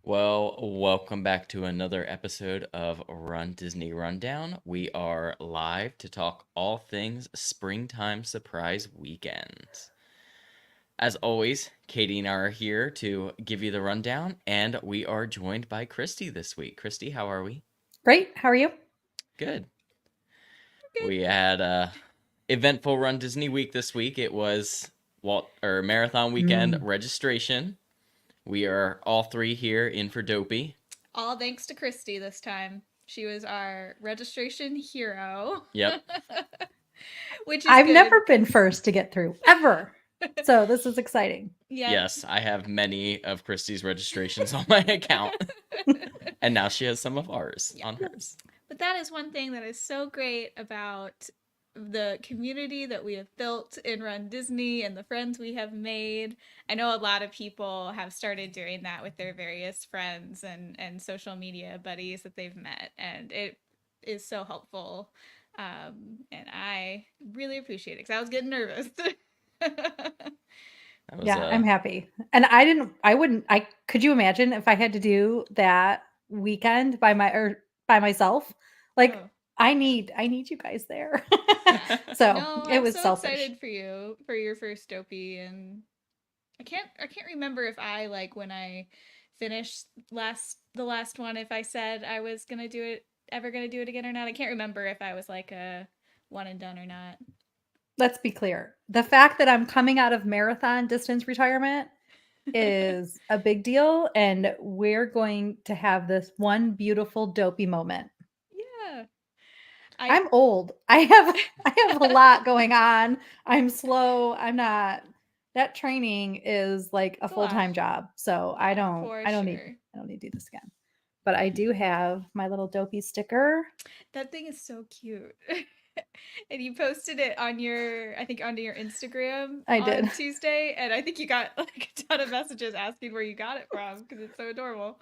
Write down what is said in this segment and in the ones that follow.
Well, welcome back to another episode of Run Disney Rundown. We are live to talk all things springtime surprise weekends. As always, Katie and I are here to give you the rundown, and we are joined by Christy this week. Christy, how are we? Great. How are you? Good. We had a eventful Run Disney week this week. It was marathon weekend registration. We are all three here in for Dopey. All thanks to Christy this time. She was our registration hero. Yep. Which is I've good. never been first to get through, ever. So this is exciting. Yeah. Yes, I have many of Christy's registrations on my account. And now she has some of ours on hers. But that is one thing that is so great about the community that we have built in Run Disney and the friends we have made. I know a lot of people have started doing that with their various friends and social media buddies that they've met, and it is so helpful. And I really appreciate it because I was getting nervous. I'm happy. And could you imagine if I had to do that weekend by myself? Like, Oh. I need you guys there. So no, it was so selfish. excited for you for your first Dopey, and I can't remember if I when I finished the last one, if I said I was gonna do it again or not. I can't remember if I was like a one and done or not. Let's be clear. The fact that I'm coming out of marathon distance retirement is a big deal, and we're going to have this one beautiful Dopey moment. Yeah. I'm old. I have a lot going on. I'm slow. I'm not. That training is like a full-time job. So I don't need to do this again. But I do have my little Dopey sticker. That thing is so cute. And you posted it onto your Instagram on Tuesday, and I think you got like a ton of messages asking where you got it from because it's so adorable.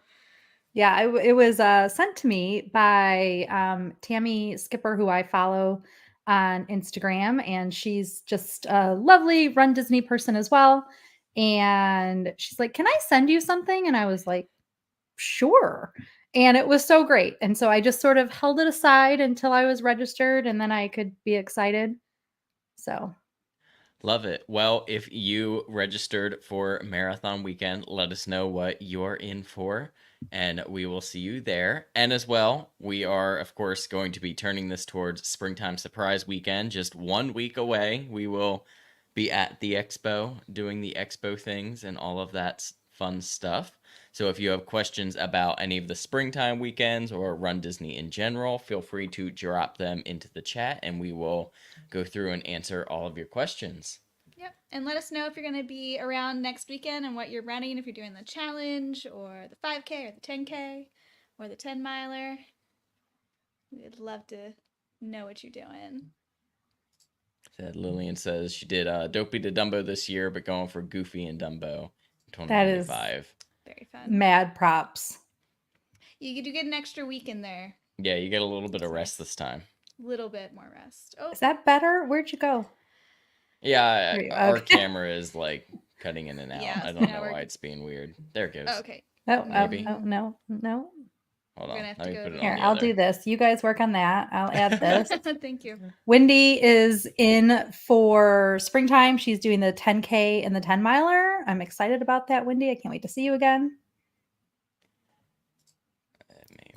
Yeah, it was sent to me by Tammy Skipper, who I follow on Instagram, and she's just a lovely Run Disney person as well. And she's like, "Can I send you something?" And I was like, "Sure." And it was so great. And so I just sort of held it aside until I was registered, and then I could be excited. So love it. Well, if you registered for marathon weekend, let us know what you're in for, and we will see you there. And as well, we are, of course, going to be turning this towards springtime surprise weekend, just 1 week away. We will be at the Expo doing the Expo things and all of that fun stuff. So if you have questions about any of the springtime weekends or Run Disney in general, feel free to drop them into the chat and we will go through and answer all of your questions. Yep. And let us know if you're going to be around next weekend and what you're running, if you're doing the challenge or the 5K or the 10K or the 10 miler. We'd love to know what you're doing. Lillian says she did Dopey to Dumbo this year, but going for Goofy and Dumbo in 2025. That is very fun. Mad props. You do get an extra week in there. Yeah, you get a little bit of rest this time. A little bit more rest. Oh, is that better? Where'd you go? Yeah, our camera is like cutting in and out. Yeah, I don't know why it's being weird. There it goes. Oh, okay. Oh, no. Hold on. Let me put it here. on I'll do this. You guys work on that. I'll add this. Thank you. Wendy is in for springtime. She's doing the 10K and the 10 miler. I'm excited about that, Wendy. I can't wait to see you again.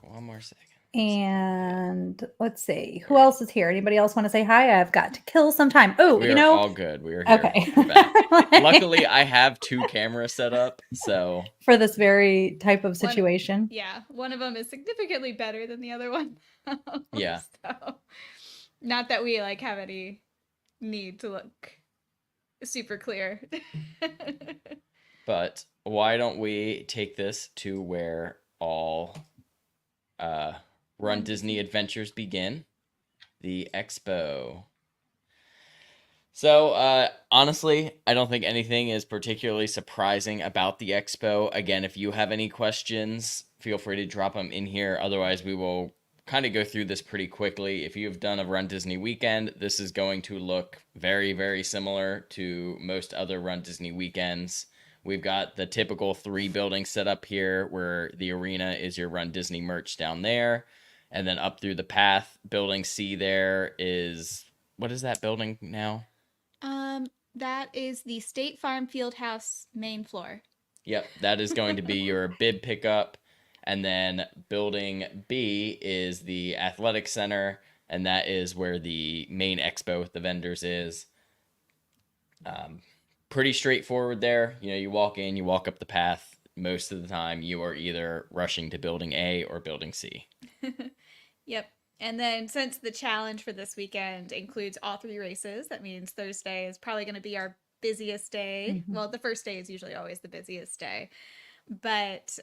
One more second. And let's see. Who else is here? Anybody else want to say hi? I've got to kill some time. Oh, we are all good. We are here. Okay. Luckily, I have 2 cameras set up, so for this very type of situation. One of them is significantly better than the other one. Yeah. So, not that we like have any need to look super clear. But why don't we take this to where all Run Disney adventures begin? The Expo. So, honestly, I don't think anything is particularly surprising about the expo. Again, if you have any questions, feel free to drop them in here. Otherwise, we will kind of go through this pretty quickly. If you've done a Run Disney weekend, this is going to look very, very similar to most other Run Disney weekends. We've got the typical 3 buildings set up here, where the arena is your Run Disney merch down there. And then up through the path, building C there is, what is that building now? That is the State Farm Fieldhouse main floor. Yep, that is going to be your bib pickup. And then building B is the athletic center, and that is where the main expo with the vendors is. Um, Pretty straightforward there. You know, you walk in, you walk up the path. Most of the time, you are either rushing to building A or building C. Yep. And then since the challenge for this weekend includes all 3 races, that means Thursday is probably going to be our busiest day. Mhm. Well, the first day is usually always the busiest day, but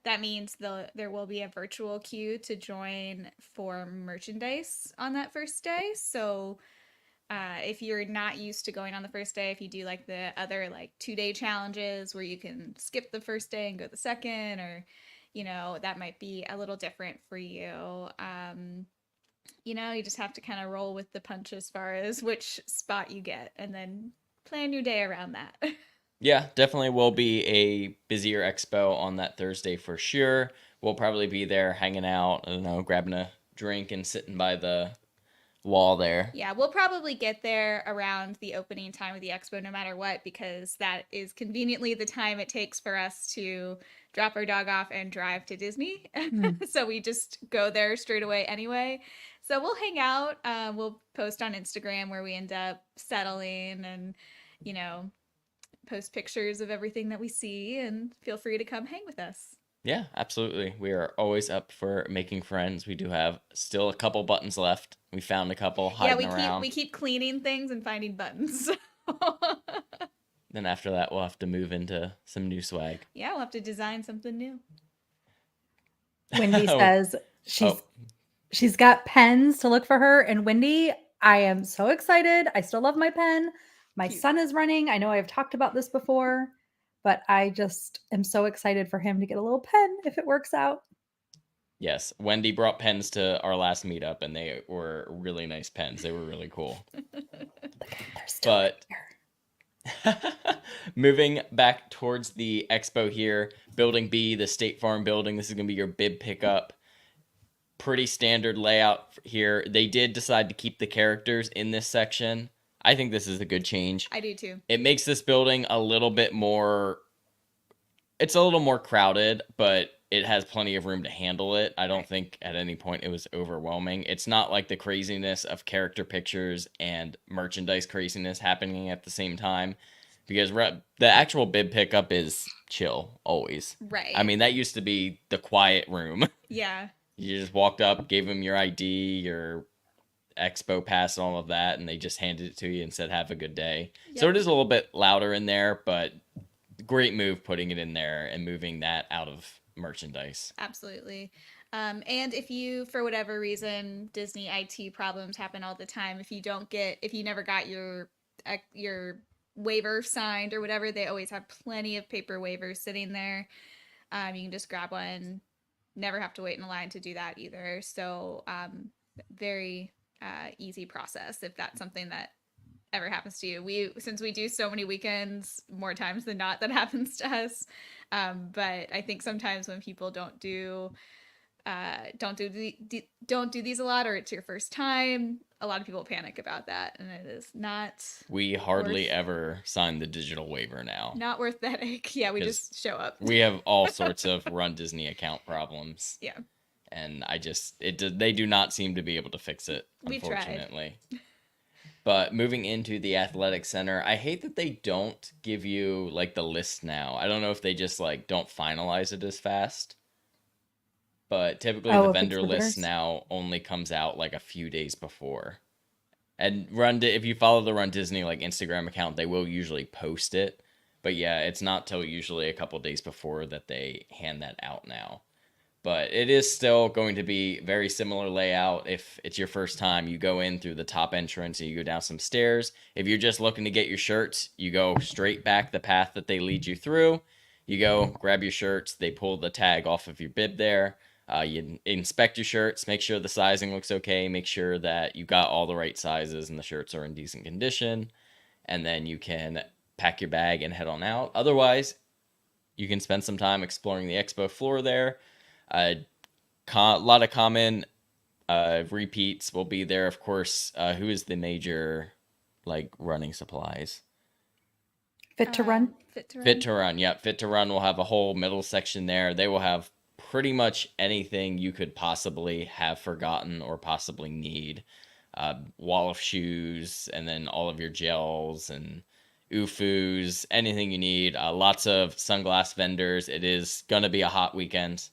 that means there will be a virtual queue to join for merchandise on that first day. So if you're not used to going on the first day, if you do like the other like 2-day challenges where you can skip the first day and go the second, or that might be a little different for you. You just have to kind of roll with the punch as far as which spot you get, and then plan your day around that. Yeah, definitely will be a busier expo on that Thursday for sure. We'll probably be there hanging out, I don't know, grabbing a drink and sitting by the wall there. Yeah, we'll probably get there around the opening time of the expo no matter what, because that is conveniently the time it takes for us to drop our dog off and drive to Disney. Mm. So we just go there straight away anyway. So we'll hang out. We'll post on Instagram where we end up settling, and, you know, post pictures of everything that we see, and feel free to come hang with us. Yeah, absolutely. We are always up for making friends. We do have still a couple buttons left. We found a couple Yeah, hiding we around. keep cleaning things and finding buttons. Then after that, we'll have to move into some new swag. Yeah, we'll have to design something new. Wendy oh, says oh, she's got pens to look for her. And Wendy, I am so excited. I still love my pen. My Cute. son is running. I know I've talked about this before, but I just am so excited for him to get a little pen if it works out. yes. Wendy brought pens to our last meetup, and they were really nice pens. They were really cool. They're still But moving back towards the expo here, building B, the State Farm building, this is going to be your bib pickup. Pretty standard layout here. They did decide to keep the characters in this section. I think this is a good change. I do too. It makes this building a little bit more, it's a little more crowded, but it has plenty of room to handle it. I don't Right. think at any point it was overwhelming. It's not like the craziness of character pictures and merchandise craziness happening at the same time, because the actual bib pickup is chill always. Right. I mean, that used to be the quiet room. Yeah. You just walked up, gave them your ID, your expo pass, and all of that, and they just handed it to you and said, "Have a good day." Yep. So it is a little bit louder in there, but great move putting it in there and moving that out of merchandise. Absolutely. And if you, for whatever reason, Disney IT problems happen all the time. If you never got your waiver signed or whatever, they always have plenty of paper waivers sitting there. You can just grab one. Never have to wait in a line to do that either. So very easy process if that's something that ever happens to you. Since we do so many weekends, more times than not, that happens to us. But I think sometimes when people don't do these a lot, or it's your first time, a lot of people panic about that, and it is not. We hardly worth, ever sign the digital waiver now. Not worth that ache. Yeah, we just show up. We have all sorts of Run Disney account problems. Yeah. And they do not seem to be able to fix it, unfortunately. But moving into the athletic center, I hate that they don't give you like the list now. I don't know if they just like don't finalize it as fast. But typically the vendor list now only comes out like a few days before. And if you follow the Run Disney like Instagram account, they will usually post it. But yeah, it's not till usually a couple days before that they hand that out now. but it is still going to be very similar layout. If it's your first time, you go in through the top entrance and you go down some stairs. If you're just looking to get your shirts, you go straight back the path that they lead you through. You go grab your shirts, they pull the tag off of your bib there. You inspect your shirts, make sure the sizing looks okay, make sure that you got all the right sizes and the shirts are in decent condition, and then you can pack your bag and head on out. Otherwise, you can spend some time exploring the expo floor there. A lot of common repeats will be there, of course. Who is the major like running supplies? Fit to Run. Fit to Run. Fit to Run. Yep, Fit to Run will have a whole middle section there. They will have pretty much anything you could possibly have forgotten or possibly need. Wall of shoes, and then all of your gels and UFUs, anything you need. Lots of sunglass vendors. It is going to be a hot weekend.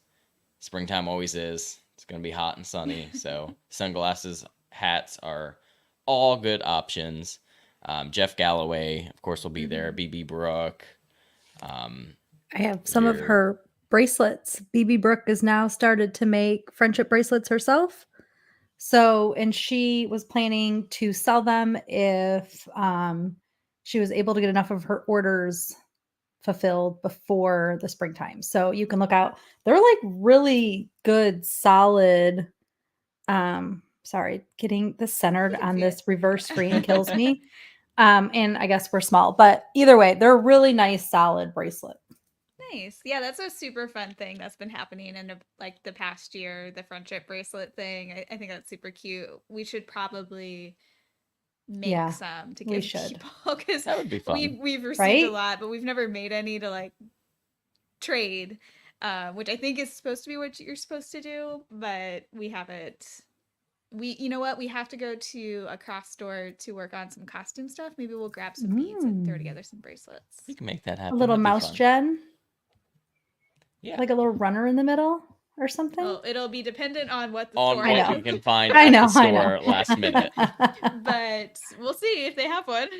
Springtime always is. It's going to be hot and sunny. So sunglasses, hats are all good options. Jeff Galloway, of course, will be there. BB Brooke. I have some of Your- her bracelets. BB Brooke has now started to make friendship bracelets herself. So, and she was planning to sell them if she was able to get enough of her orders fulfilled before the springtime. So you can look out. They're like really good, solid. Sorry, getting this centered You can on see this it. reverse screen kills me. And I guess we're small, but either way, they're a really nice, solid bracelet. Nice. Yeah, that's a super fun thing that's been happening in like the past year, the friendship bracelet thing. I think that's super cute. We should probably make Yeah, some to we give should. people because That would be fun. we've received a Right? lot, but we've never made any to like trade, which I think is supposed to be what you're supposed to do, but we haven't. You know what? We have to go to a craft store to work on some costume stuff. Maybe we'll grab some beads and throw together some bracelets. We can make that A happen. little That'd be mouse fun. gen, Yeah. like a little runner in the middle or something. Well, it'll be dependent on what the On store I what know. you can find I at know, the I know. store last minute. but we'll see if they have one.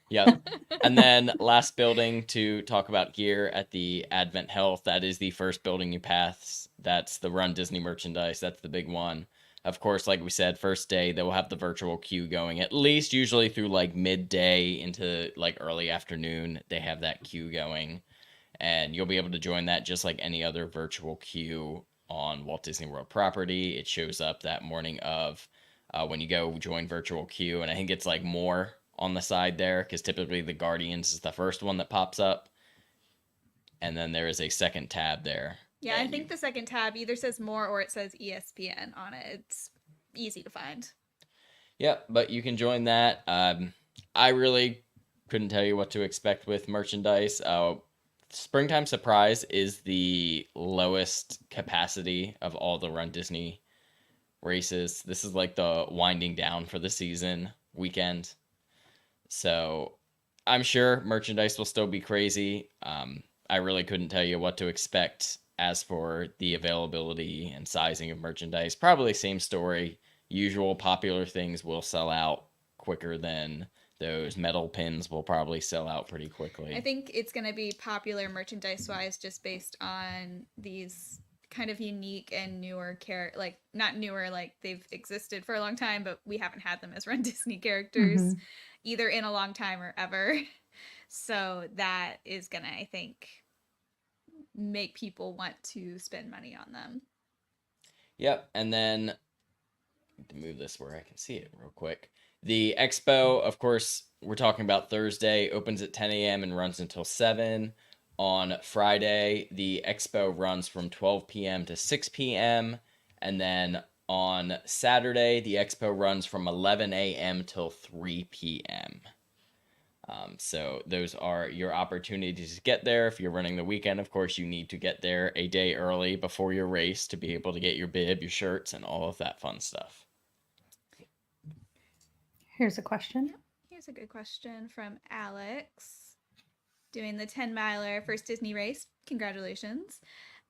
Yep. And then last building to talk about gear at the Advent Health. That is the first building you pass. That's the Run Disney merchandise. That's the big one. Of course, like we said, first day they will have the virtual queue going at least usually through like midday into like early afternoon. They have that queue going, and you'll be able to join that just like any other virtual queue on Walt Disney World property. It shows up that morning of when you go join virtual queue, and I think it's like more on the side there because typically the Guardians is the first one that pops up, and then there is a second tab there. Yeah, I think the second tab either says more or it says ESPN on it. It's easy to find. Yep, but you can join that. I really couldn't tell you what to expect with merchandise. Springtime Surprise is the lowest capacity of all the Run Disney races. This is like the winding down for the season weekend. So I'm sure merchandise will still be crazy. I really couldn't tell you what to expect as for the availability and sizing of merchandise. Probably same story. Usual popular things will sell out quicker than those metal pins will probably sell out pretty quickly. I think it's going to be popular merchandise wise just based on these kind of unique and newer like not newer like they've existed for a long time, but we haven't had them as Run Disney characters either in a long time or ever. So that is going to, I think, make people want to spend money on them. Yep, and then to move this where I can see it real quick. The Expo, of course, we're talking about Thursday, opens at 10 a.m. and runs until 7. On Friday, the Expo runs from 12 p.m. to 6 p.m. And then on Saturday, the Expo runs from 11 a.m. till 3 p.m. So those are your opportunities to get there. If you're running the weekend, of course, you need to get there a day early before your race to be able to get your bib, your shirts, and all of that fun stuff. Here's a question. Here's a good question from Alex. Doing the 10 miler first Disney race. Congratulations.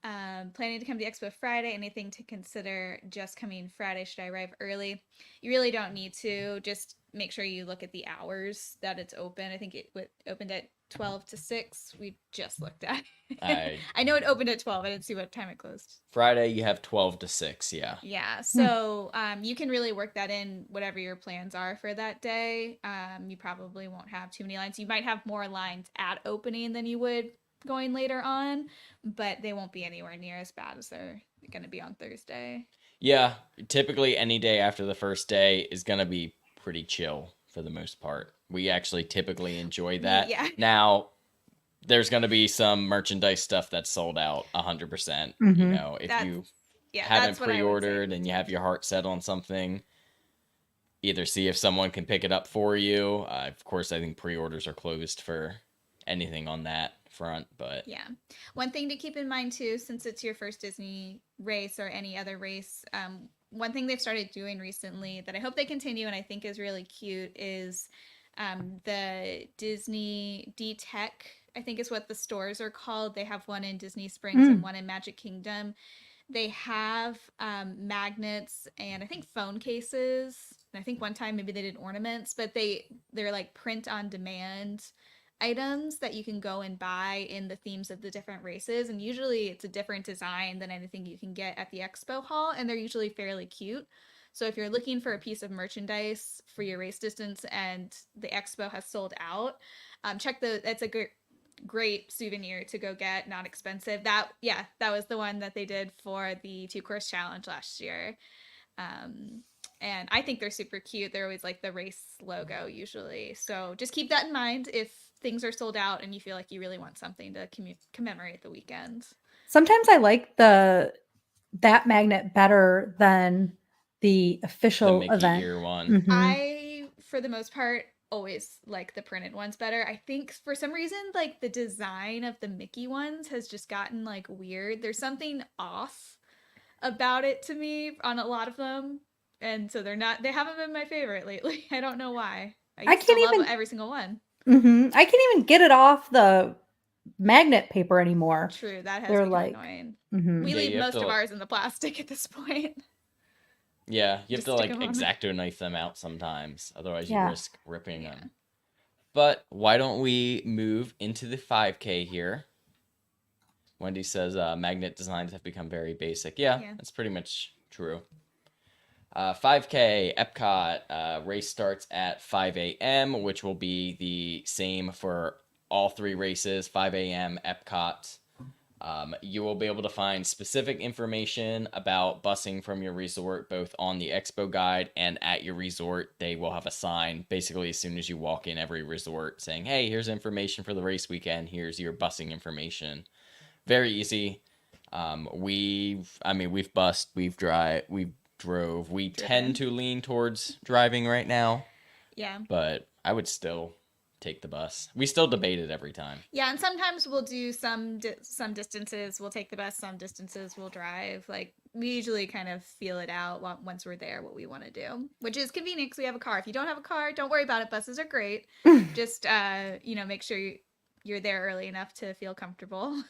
Planning to come to the Expo Friday. Anything to consider just coming Friday? Should I arrive early? You really don't need to. Just make sure you look at the hours that it's open. I think it opened at 12 to 6. We just looked at it. I I know it opened at 12. I didn't see what time it closed. Friday you have 12 to 6, yeah. Yeah, Hmm. so you can really work that in whatever your plans are for that day. You probably won't have too many lines. You might have more lines at opening than you would going later on, but they won't be anywhere near as bad as they're going to be on Thursday. Yeah, typically any day after the first day is going to be pretty chill for the most part. We actually typically enjoy that. Yeah, Now, there's going to be some merchandise stuff that's sold out 100%. You Hmm. know, if that's you yeah, haven't that's what I would say pre-ordered for and you have me. your heart set on something, either see if someone can pick it up for you. Of course, I think pre-orders are closed for anything on that front, but Yeah. One thing to keep in mind too, since it's your first Disney race or any other race, one thing they've started doing recently that I hope they continue and I think is really cute is the Disney D Tech, I think is what the stores are called. They have one in Disney Springs and Mm. one in Magic Kingdom. They have magnets and I think phone cases. And I think one time maybe they did ornaments, but they're like print on demand items that you can go and buy in the themes of the different races. And usually it's a different design than anything you can get at the expo hall, and they're usually fairly cute. So if you're looking for a piece of merchandise for your race distance and the expo has sold out, check the. It's a great souvenir to go get, not expensive. That was the one that they did for the 2 course challenge last year. Um, and I think they're super cute. They're always like the race logo usually. So just keep that in mind if things are sold out and you feel like you really want something to commemorate the weekend. Sometimes I like that magnet better than the the official Mickey event. ear one. Hmm. I, for the most part, always like the printed ones better. I think for some reason, like the design of the Mickey ones has just gotten like weird. There's something off about it to me on a lot of them. And so they haven't been my favorite lately. I don't know why. I I used to can't love even. every single one. I can't even get it off the magnet paper anymore. True, that has They're become like, annoying. hmm We Yeah, leave you have most of to ours in the plastic at this point. you have Just to stick like them on there. X-Acto knife them out sometimes. Otherwise you yeah. risk ripping Yeah. them. But why don't we move into the 5K here? Wendy says magnet designs have become very basic. Yeah, Yeah. that's pretty much true. 5K Epcot race starts at 5 a.m., which will be the same for all three races. 5 a.m. Epcot. You will be able to find specific information about busing from your resort both on the Expo guide and at your resort. They will have a sign basically as soon as you walk in every resort saying, hey, here's information for the race weekend. Here's your busing information. Very easy. We've bussed, we drove. We tend Driven. to lean towards driving right now, Yeah. but I would still take the bus. We still debate it every time. Yeah, and sometimes we'll do some distances we'll take the bus, some distances we'll drive. Like we usually kind of feel it out once we're there what we want to do, which is convenient because we have a car. If you don't have a car, don't worry about it. Buses are great. Just make sure you're there early enough to feel comfortable.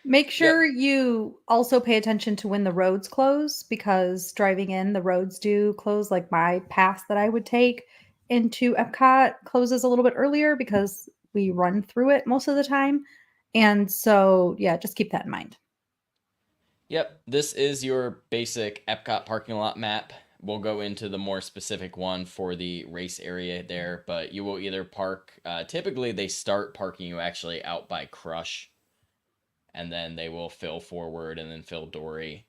Make Yep. sure you also pay attention to when the roads close because driving in, the roads do close. Like my pass that I would take into Epcot closes a little bit earlier because we run through it most of the time. And so, yeah, just keep that in mind. Yep, this is your basic Epcot parking lot map. We'll go into the more specific one for the race area there, but you will either park. Typically, they start parking you actually out by Crush, and then they will fill forward and then fill Dory.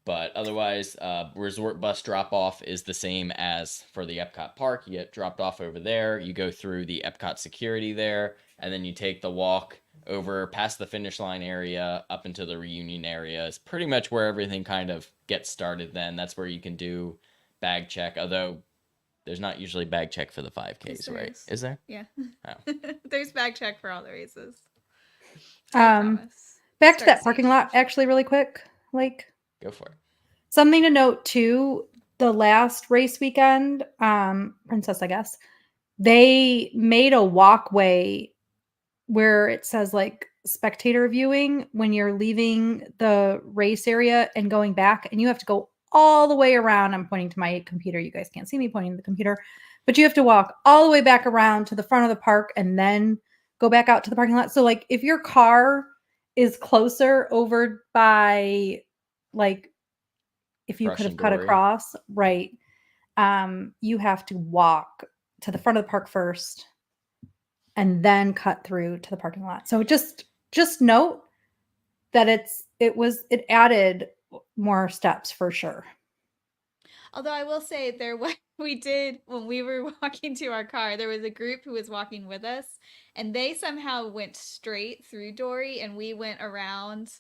But otherwise, resort bus drop off is the same as for the Epcot park. You get dropped off over there. You go through the Epcot security there, and then you take the walk over past the finish line area up into the reunion area. It's pretty much where everything kind of gets started. Then that's where you can do bag check. Although there's not usually bag check for the 5Ks, right? Is there? Yeah. Oh, There's bag check for all the races. I Um, promise. Back to Start that parking stage. lot, actually, really quick. Like, go for it. something to note too, the last race weekend, Princess, I guess, they made a walkway where it says like spectator viewing when you're leaving the race area and going back, and you have to go all the way around. I'm pointing to my computer. You guys can't see me pointing to the computer, but you have to walk all the way back around to the front of the park and then go back out to the parking lot. So like if your car is closer over by like if you could Crush have and cut Dory. across, right, you have to walk to the front of the park first and then cut through to the parking lot. So just note that it added more steps for sure. Although I will say there was we did when we were walking to our car, there was a group who was walking with us, and they somehow went straight through Dory, and we went around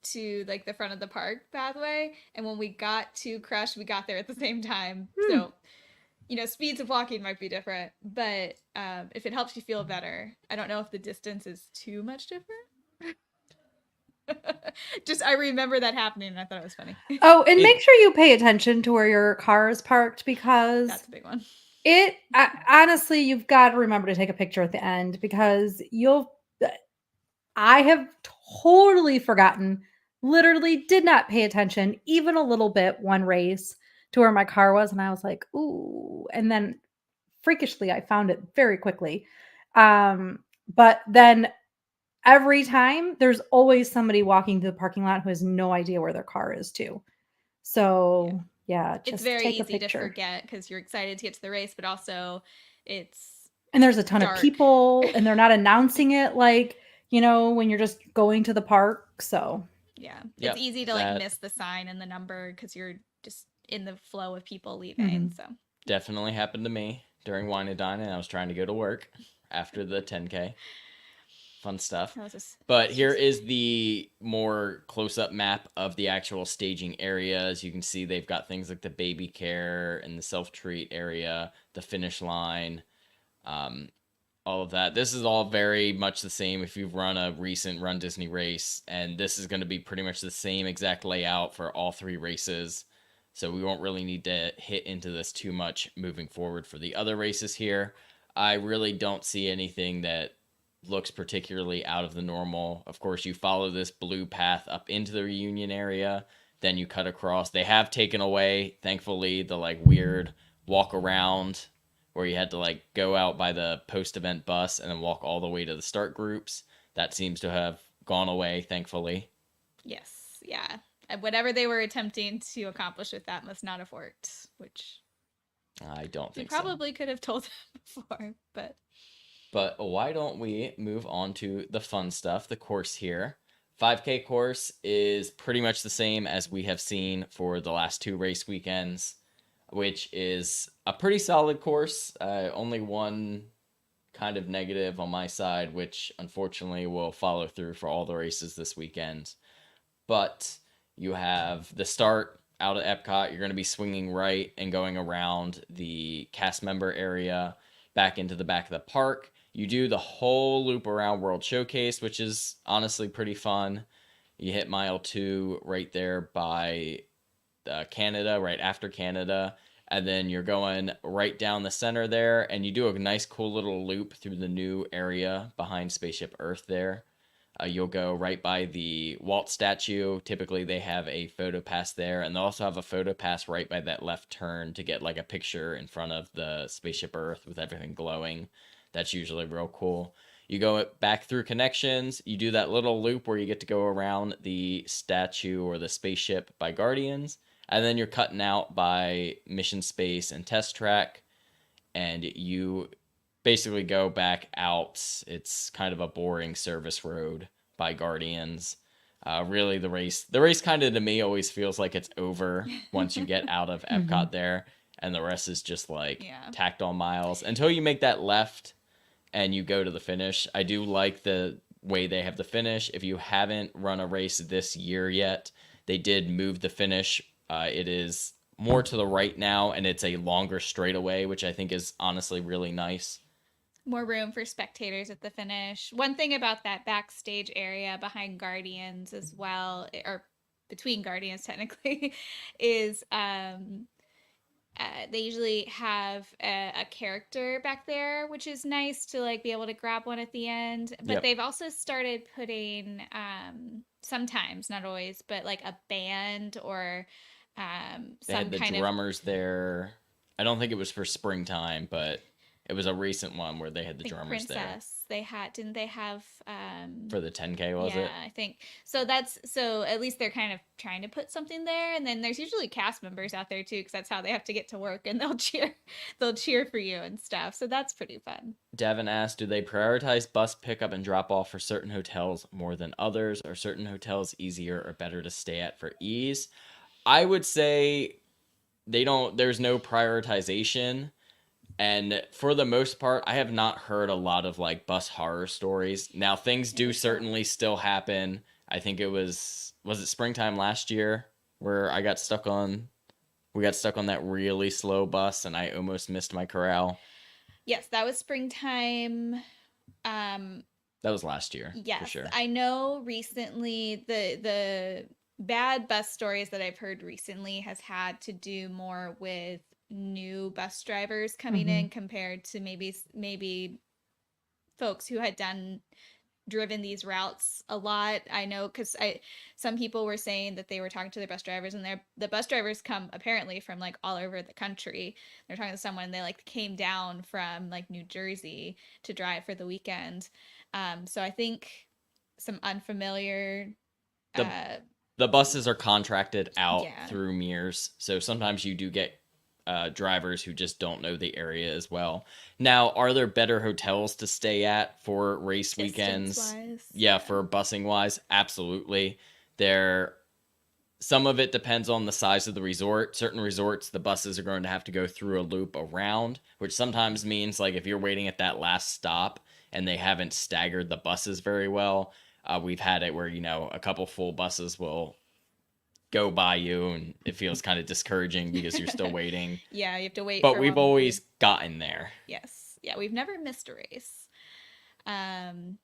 to like the front of the park pathway. And when we got to Crush, we got there at the same time. Hmm. So speeds of walking might be different, but if it helps you feel better, I don't know if the distance is too much different. Just I remember that happening, and I thought it was funny. Oh, and make It sure you pay attention to where your car is parked because That's a big one. honestly, you've got to remember to take a picture at the end because I have totally forgotten, literally did not pay attention even a little bit one race to where my car was. And I was like, ooh. And then freakishly, I found it very quickly. But then every time there's always somebody walking to the parking lot who has no idea where their car is too. Yeah. So yeah, It's just very take a easy to picture. forget because you're excited to get to the race, but also it's And there's a ton of dark. people and they're not announcing it like, when you're just going to the park. So Yeah. It's yep, easy to like that miss the sign and the number because you're just in the flow of people leaving. mhm. So, definitely happened to me during Wine and Dine, and I was trying to go to work after the 10K. Fun stuff. that was just But here just is the more close up map of the actual staging areas. You can see they've got things like the baby care and the self treat area, the finish line, um, all of that. This is all very much the same if you've run a recent Run Disney race, and this is going to be pretty much the same exact layout for all three races. So we won't really need to hit into this too much moving forward for the other races here. I really don't see anything that looks particularly out of the normal. Of course, you follow this blue path up into the reunion area, then you cut across. They have taken away, thankfully, the like weird walk around where you had to like go out by the post event bus and then walk all the way to the start groups. That seems to have gone away, thankfully. yes, yeah. Whatever they were attempting to accomplish with that must not have worked, which I don't we think so. probably could have told them before, but But why don't we move on to the fun stuff, the course here? 5K course is pretty much the same as we have seen for the last two race weekends, which is a pretty solid course. Only one kind of negative on my side, which unfortunately will follow through for all the races this weekend. But you have the start out at Epcot. You're going to be swinging right and going around the cast member area back into the back of the park. You do the whole loop around World Showcase, which is honestly pretty fun. You hit mile 2 right there by Canada, right after Canada. And then you're going right down the center there, and you do a nice, cool little loop through the new area behind Spaceship Earth there. You'll go right by the Walt statue. Typically, they have a photo pass there, and they'll also have a photo pass right by that left turn to get like a picture in front of the Spaceship Earth with everything glowing. That's usually real cool. You go back through connections. You do that little loop where you get to go around the statue or the spaceship by Guardians, and then you're cutting out by Mission Space and Test Track, and you basically go back out. It's kind of a boring service road by Guardians. Really, the race kind of to me always feels like it's over once you get out of Mhm. Epcot there, and the rest is just like yeah. tacked on miles until you make that left and you go to the finish. I do like the way they have the finish. If you haven't run a race this year yet, they did move the finish. It is more to the right now, and it's a longer straightaway, which I think is honestly really nice. More room for spectators at the finish. One thing about that backstage area behind Guardians as well, or between Guardians technically, is they usually have a character back there, which is nice to like be able to grab one at the end. But Yep. they've also started putting sometimes, not always, but like a band or They had some the kind of drummers there. I don't think it was for springtime, but It was a recent one where they had the I think drummers there Princess. They had, didn't they have for the 10K, was yeah, it? I think so. That's so at least they're kind of trying to put something there, and then there's usually cast members out there too, because that's how they have to get to work, and they'll cheer for you and stuff. So that's pretty fun. Devin asked, do they prioritize bus pickup and drop off for certain hotels more than others? Are certain hotels easier or better to stay at for ease? I would say there's no prioritization. And for the most part, I have not heard a lot of like bus horror stories. Now, things do certainly still happen. I think was it springtime last year where we got stuck on that really slow bus and I almost missed my corral. Yes, that was springtime. Um, That was last year for yes, sure. I know recently the bad bus stories that I've heard recently has had to do more with new bus drivers coming Mhm. in compared to maybe folks who had driven these routes a lot. I know because I some people were saying that they were talking to their bus drivers, and the bus drivers come apparently from like all over the country. They're talking to someone, they like came down from like New Jersey to drive for the weekend. So I think some unfamiliar The uh the buses are contracted out yeah, through Mears, so sometimes you do get drivers who just don't know the area as well. Now, are there better hotels to stay at for race distance weekends? wise. Yeah, Yeah. for busing wise, absolutely. There, some of it depends on the size of the resort. Certain resorts, the buses are going to have to go through a loop around, which sometimes means like if you're waiting at that last stop and they haven't staggered the buses very well, we've had it where a couple full buses will go by you and it feels kind of discouraging because you're still waiting. Yeah, you have to wait But for we've longer. always gotten there. Yes. Yeah, we've never missed a race. Um,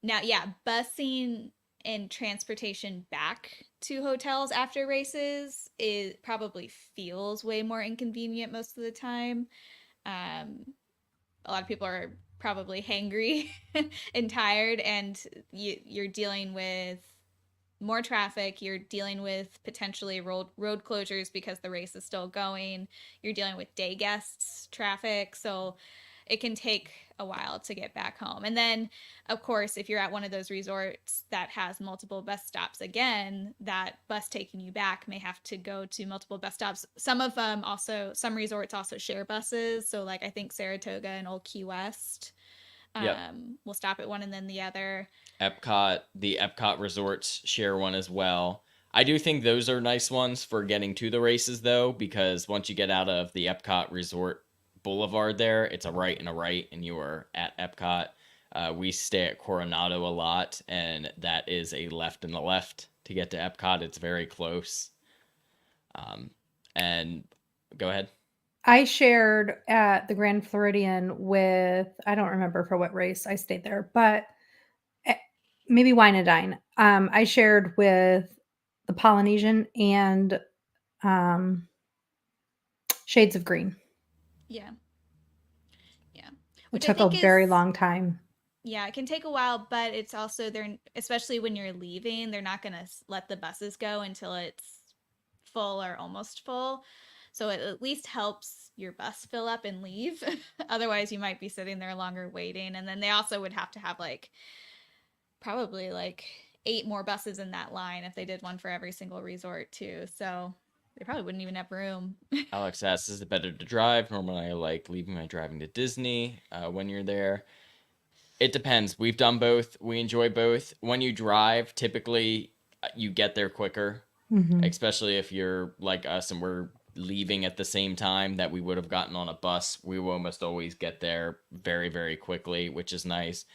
Now, yeah, busing and transportation back to hotels after races is probably feels way more inconvenient most of the time. Um, a lot of people are probably hangry and tired, and you're dealing with more traffic. You're dealing with potentially road closures because the race is still going. You're dealing with day guests traffic, so it can take a while to get back home. And then, of course, if you're at one of those resorts that has multiple bus stops, again, that bus taking you back may have to go to multiple bus stops. Some resorts also share buses. So, like, I think Saratoga and Old Key West Yep. will stop at one and then the other. The Epcot resorts share one as well. I do think those are nice ones for getting to the races though, because once you get out of the Epcot Resort Boulevard there, it's a right and a right, and you are at Epcot. We stay at Coronado a lot, and that is a left and a left to get to Epcot. It's very close. And go ahead. I shared at the Grand Floridian with, I don't remember for what race I stayed there, but eh, maybe Wine and Dine. I shared with the Polynesian and um, Shades of Green. Yeah. Yeah. It Which I took a think very is, long time. yeah, it can take a while, but it's also they're especially when you're leaving, they're not going to let the buses go until it's full or almost full. So it at least helps your bus fill up and leave. Otherwise, you might be sitting there longer waiting. And then they also would have to have like probably like 8 more buses in that line if they did one for every single resort too. So they probably wouldn't even have room. Alex asks, is it better to drive? Normally, I like leaving my driving to Disney when you're there. It depends. We've done both. We enjoy both. When you drive, typically you get there quicker, Mhm. especially if you're like us and we're leaving at the same time that we would have gotten on a bus. We will almost always get there very, very quickly, which is nice.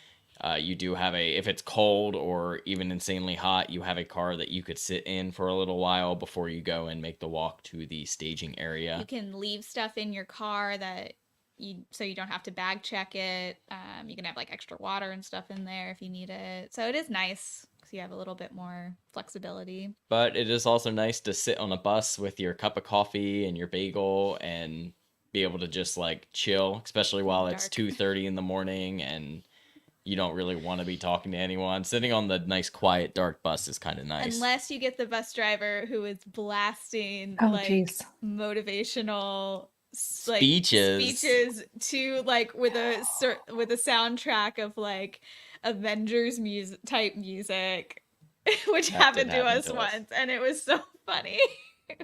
You do have if it's cold or even insanely hot, you have a car that you could sit in for a little while before you go and make the walk to the staging You area. can leave stuff in your car that so you don't have to bag check it. You can have like extra water and stuff in there if you need it. So it is nice because you have a little bit more flexibility. But it is also nice to sit on a bus with your cup of coffee and your bagel and be able to just like chill, especially In the while it's dark. 2:30 in the morning and you don't really want to be talking to anyone. Sitting on the nice quiet dark bus is kind of nice. Unless you get the bus driver who is blasting Oh, like geez. motivational like Speeches. speeches to like with a soundtrack of like Avengers music type music, which That did happened to happen us to us. once, and it was so funny.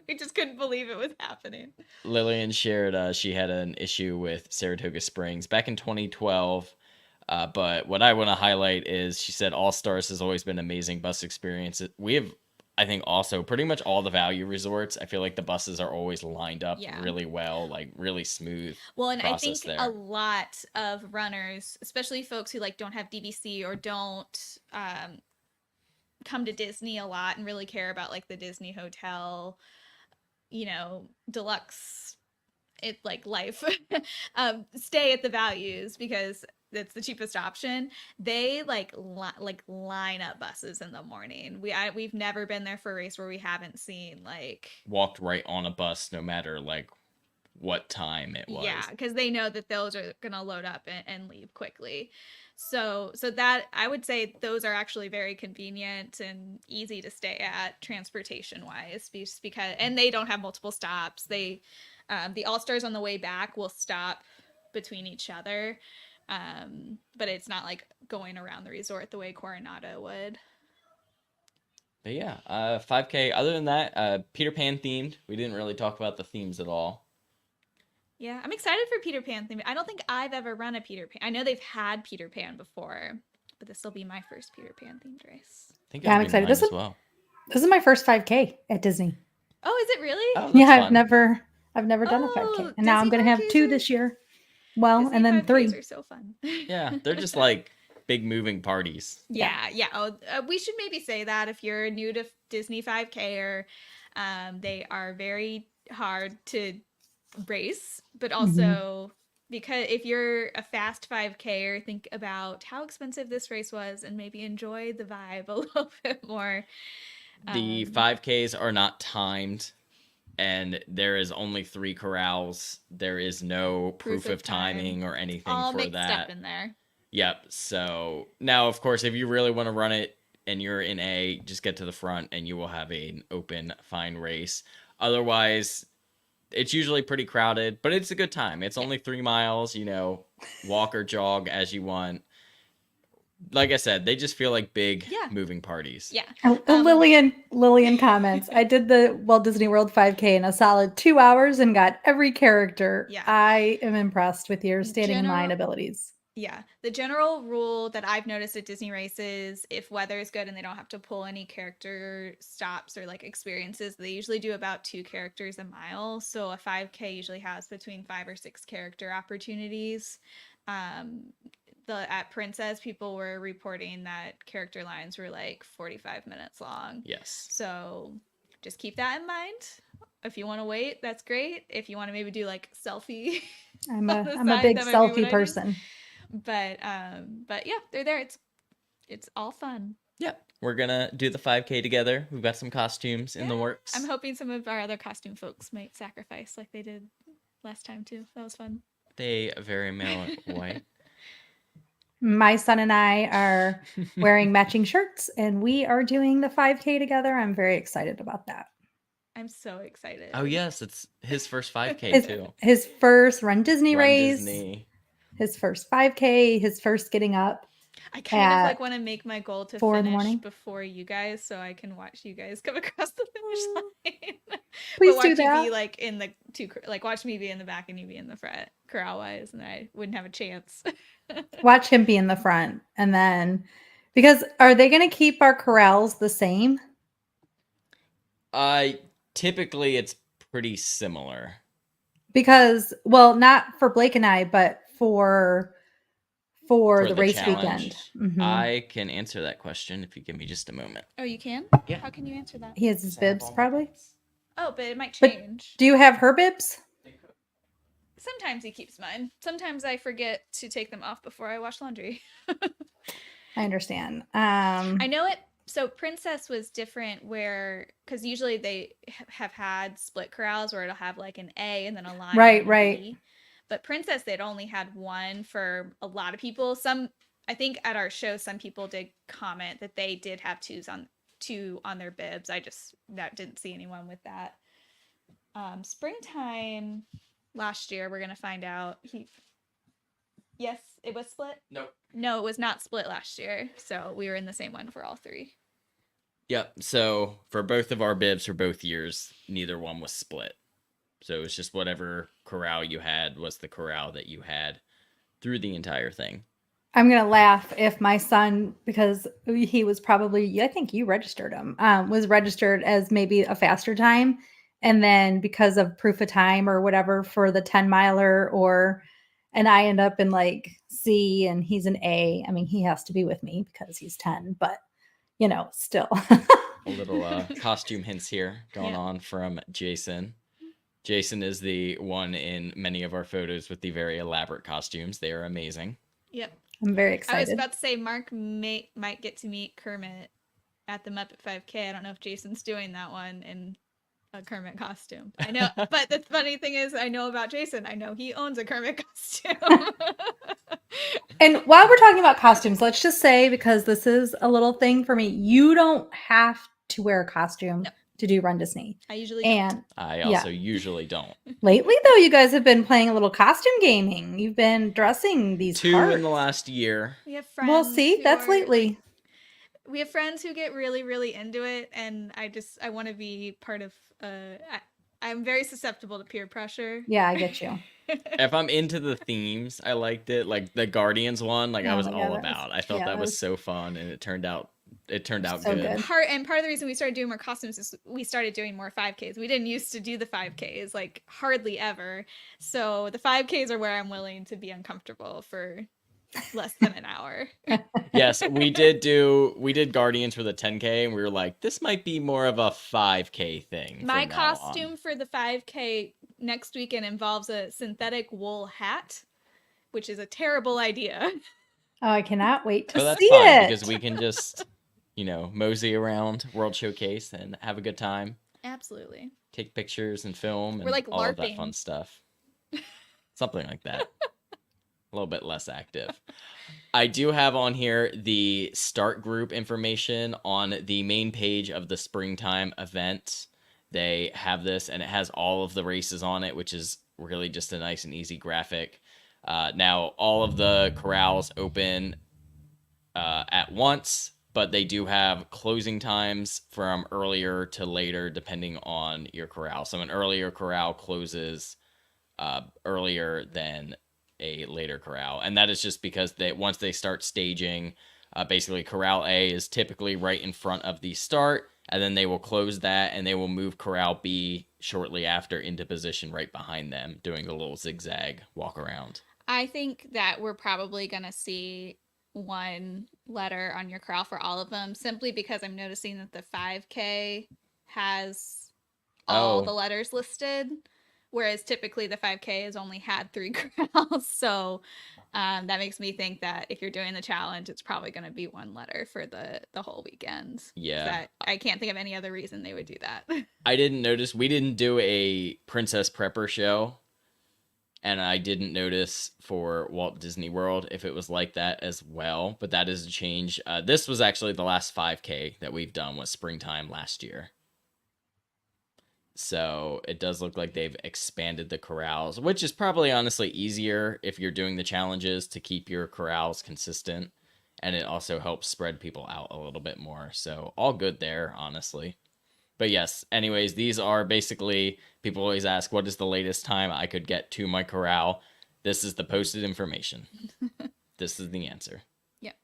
We just couldn't believe it was happening. Lillian shared she had an issue with Saratoga Springs back in 2012. But what I want to highlight is she said All Stars has always been an amazing bus experience. We have, I think, also pretty much all the value resorts. I feel like the buses are always lined up Yeah. really well, like really smooth. Well, and I process think there. a lot of runners, especially folks who like don't have DVC or don't come to Disney a lot and really care about like the Disney hotel, deluxe like life, stay at the values because it's the cheapest option. They like line up buses in the morning. We've never been there for a race where we haven't seen like Walked right on a bus, no matter like what time it was. Yeah, because they know that those are gonna load up and leave quickly. So that I would say those are actually very convenient and easy to stay at transportation wise, because and they don't have multiple stops. The All Stars on the way back will stop between each other, but it's not like going around the resort the way Coronado would. But yeah, 5K. Other than that, Peter Pan themed. We didn't really talk about the themes at all. Yeah, I'm excited for Peter Pan theme. I don't think I've ever run a Peter Pan. I know they've had Peter Pan before, but this will be my first Peter Pan themed race. I think Yeah, I'm it'll be excited. mine as well. This is my first 5K at Disney. Oh, is it really? Oh, Yeah, that's I've never done a 5K, and now I'm Disney going to have 5Ks 2 are- this year. Well, Disney and then 5Ks 3. are so fun. Yeah, they're just like big moving parties. Yeah. Oh, we should maybe say that if you're new to Disney 5K, or they are very hard to race, but also because if you're a fast 5Ker, think about how expensive this race was and maybe enjoy the vibe a little bit more. The 5Ks are not timed, and there is only 3 corrals. There is no proof of timing or anything all for mixed that. up in there. Yep. So now, of course, if you really want to run it and you're in A, just get to the front and you will have an open, fine race. Otherwise, it's usually pretty crowded, but it's a good time. It's only 3 miles, walk or jog as you want. Like I said, they just feel like big moving parties. Yeah. Lillian comments. I did the Walt Disney World 5K in a solid 2 hours and got every character. Yeah. I am impressed with your standing in line abilities. Yeah. The general rule that I've noticed at Disney races, if weather is good and they don't have to pull any character stops or like experiences, they usually do about 2 characters a mile. So a 5K usually has between 5 or 6 character opportunities. At Princess, people were reporting that character lines were like 45 minutes long. Yes. So just keep that in mind. If you want to wait, that's great. If you want to maybe do like selfie, I'm a big selfie person. But yeah, they're there. It's all fun. Yep. We're gonna do the 5K together. We've got some costumes in the works. I'm hoping some of our other costume folks might sacrifice like they did last time too. That was fun. They very white. My son and I are wearing matching shirts, and we are doing the 5K together. I'm very excited about that. I'm so excited. Oh yes, it's his first 5K too. His first Run Disney race. Disney. His first 5K. His first getting up. I kind of like want to make my goal to 4 in the finish morning before you guys, so I can watch you guys come across the finish line. Please watch do that. You be like in the watch me be in the back and you be in the front, corral wise, and I wouldn't have a chance. Watch him be in the front, and then because are they going to keep our corrals the same? Typically it's pretty similar. Because not for Blake and I, but for the race challenge. weekend. Mm-hmm. I can answer that question if you give me just a moment. Oh, you can? Yeah. How can you answer that? He has his bibs, probably. Oh, but it might change. Do you have her bibs? Sometimes he keeps mine. Sometimes I forget to take them off before I wash laundry. I understand. I know it. So Princess was different because usually they have had split corrals where it'll have like an A and then a line. Right. B. But Princess, they'd only had one for a lot of people. I think at our show, some people did comment that they did have two on their bibs. I just didn't see anyone with that. Springtime, last year. We're going to find out. Yes, it was split? Nope. No, it was not split last year. So we were in the same one for all three. Yep. So for both of our bibs for both years, neither one was split. So it was just whatever corral you had was the corral that you had through the entire thing. I'm gonna laugh if my son, because he was probably, I think you registered him, was registered as maybe a faster time, and then because of proof of time or whatever for the 10 miler, and I end up in like C and he's an A. I mean, he has to be with me because he's 10, but still. A little costume hints here going on from Jason. Jason is the one in many of our photos with the very elaborate costumes. They are amazing. Yep. I'm very I excited. was about to say Mark might get to meet Kermit at the Muppet 5K. I don't know if Jason's doing that one in a Kermit costume. I know, but the funny thing is, I know about Jason. I know he owns a Kermit costume. And while we're talking about costumes, let's just say, because this is a little thing for me, you don't have to wear a costume to do Run Disney. I usually don't. I also usually don't. Lately, though, you guys have been playing a little costume gaming. You've been dressing these Two parts. in the last year. We have friends. Well, see, that's lately. We have friends who get really, really into it, and I want to be part of. I'm very susceptible to peer pressure. Yeah, I get you. If I'm into the themes, I liked it. Like the Guardians one, I was all about. I thought that was so fun, and it turned out so good. Part of the reason we started doing more costumes is we started doing more 5Ks. We didn't used to do the 5Ks, like hardly ever. So the 5Ks are where I'm willing to be uncomfortable for less than an hour. Yes, we did Guardians for the 10K, and we were like, this might be more of a 5K thing. My costume for the 5K next weekend involves a synthetic wool hat, which is a terrible idea. Oh, I cannot wait to see that's fine, it. because we can just, mosey around World Showcase and have a good time. Absolutely. Take pictures and film and we're like all LARPing. Of that fun stuff. Something like that. A little bit less active. I do have on here the start group information on the main page of the springtime event. They have this, and it has all of the races on it, which is really just a nice and easy graphic. Now, all of the corrals open at once, but they do have closing times from earlier to later, depending on your corral. So an earlier corral closes earlier than a later corral, and that is just because once they start staging, basically corral A is typically right in front of the start, and then they will close that and they will move corral B shortly after into position right behind them, doing a little zigzag walk around. I think that we're probably gonna see one letter on your corral for all of them, simply because I'm noticing that the 5K has all the letters listed, whereas typically the 5K has only had 3 corrals. So that makes me think that if you're doing the challenge, it's probably going to be one letter for the whole weekend. Yeah. I can't think of any other reason they would do that. I didn't notice. We didn't do a Princess Prepper show, and I didn't notice for Walt Disney World if it was like that as well, but that is a change. This was actually the last 5K that we've done, was springtime last year. So it does look like they've expanded the corrals, which is probably honestly easier if you're doing the challenges to keep your corrals consistent. And it also helps spread people out a little bit more. So all good there, honestly. But yes, anyways, these are basically, people always ask, what is the latest time I could get to my corral? This is the posted information. This is the answer. Yep.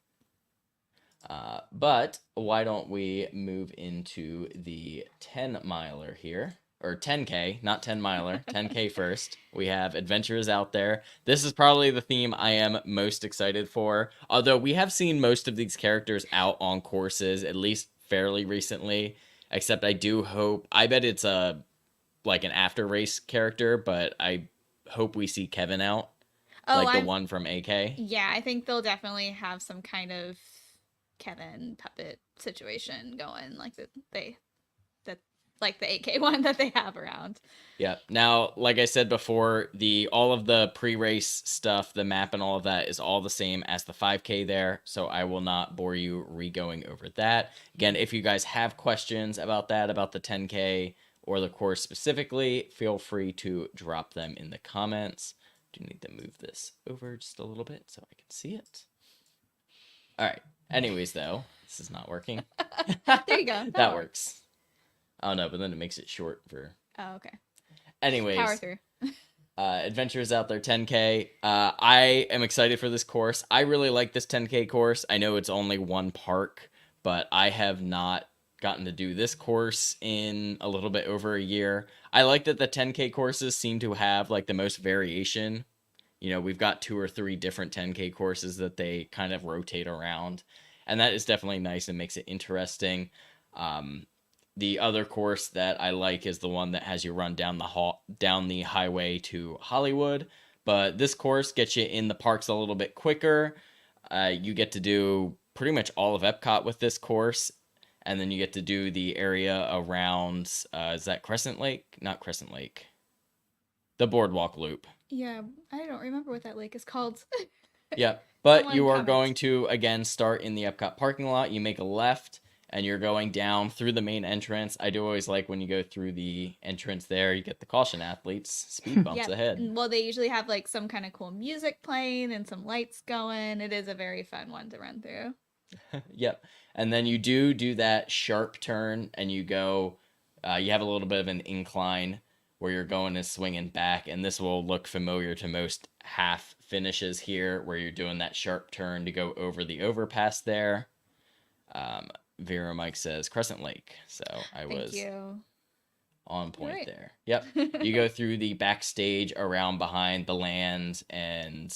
But why don't we move into the 10-miler here? Or 10K, not 10-miler, 10K first. We have Adventurers Out There. This is probably the theme I am most excited for. Although we have seen most of these characters out on courses, at least fairly recently. Except I do hope, I bet it's an after race character, but I hope we see Kevin out. The one from AK. Yeah, I think they'll definitely have some kind of Kevin puppet situation going, like the AK one that they have around. Yeah. Now, like I said before, all of the pre-race stuff, the map and all of that is all the same as the 5K there, so I will not bore you re-going over that. Again, if you guys have questions about that, about the 10K or the course specifically, feel free to drop them in the comments. Do need to move this over just a little bit so I can see it. All right. Anyways, though, this is not working. There you go. That works. Oh no, but then it makes it short for. Oh, okay. Anyways, Power through. Adventures Out There 10K. I am excited for this course. I really like this 10K course. I know it's only one park, but I have not gotten to do this course in a little bit over a year. I like that the 10K courses seem to have like the most variation. You know, we've got 2 or 3 different 10K courses that they kind of rotate around, and that is definitely nice and makes it interesting. The other course that I like is the one that has you run down the highway to Hollywood. But this course gets you in the parks a little bit quicker. You get to do pretty much all of Epcot with this course, and then you get to do the area around. Is that Crescent Lake? Not Crescent Lake. The Boardwalk Loop. Yeah, I don't remember what that lake is called. Yeah, but Someone you are comment. going to again start in the Epcot parking lot. You make a left and you're going down through the main entrance. I do always like when you go through the entrance there, you get the caution athletes, speed bumps Yeah. ahead. Well, they usually have like some kind of cool music playing and some lights going. It is a very fun one to run through. Yep. And then you do that sharp turn and you go, you have a little bit of an incline where you're going and swinging back. And this will look familiar to most half finishes here where you're doing that sharp turn to go over the overpass there. Vera Mike says Crescent Lake. So I was on point right. there. Yep. You go through the backstage around behind the land and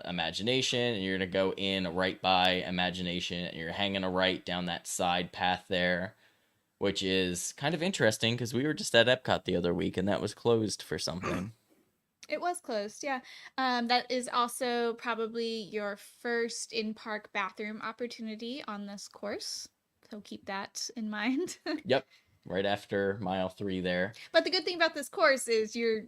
Imagination, and you're going to go in right by Imagination, and you're hanging a right down that side path there, which is kind of interesting because we were just at Epcot the other week and that was closed for something. It was closed, yeah. That is also probably your first in-park bathroom opportunity on this course, so keep that in mind. Yep, right after mile 3 there. But the good thing about this course is you're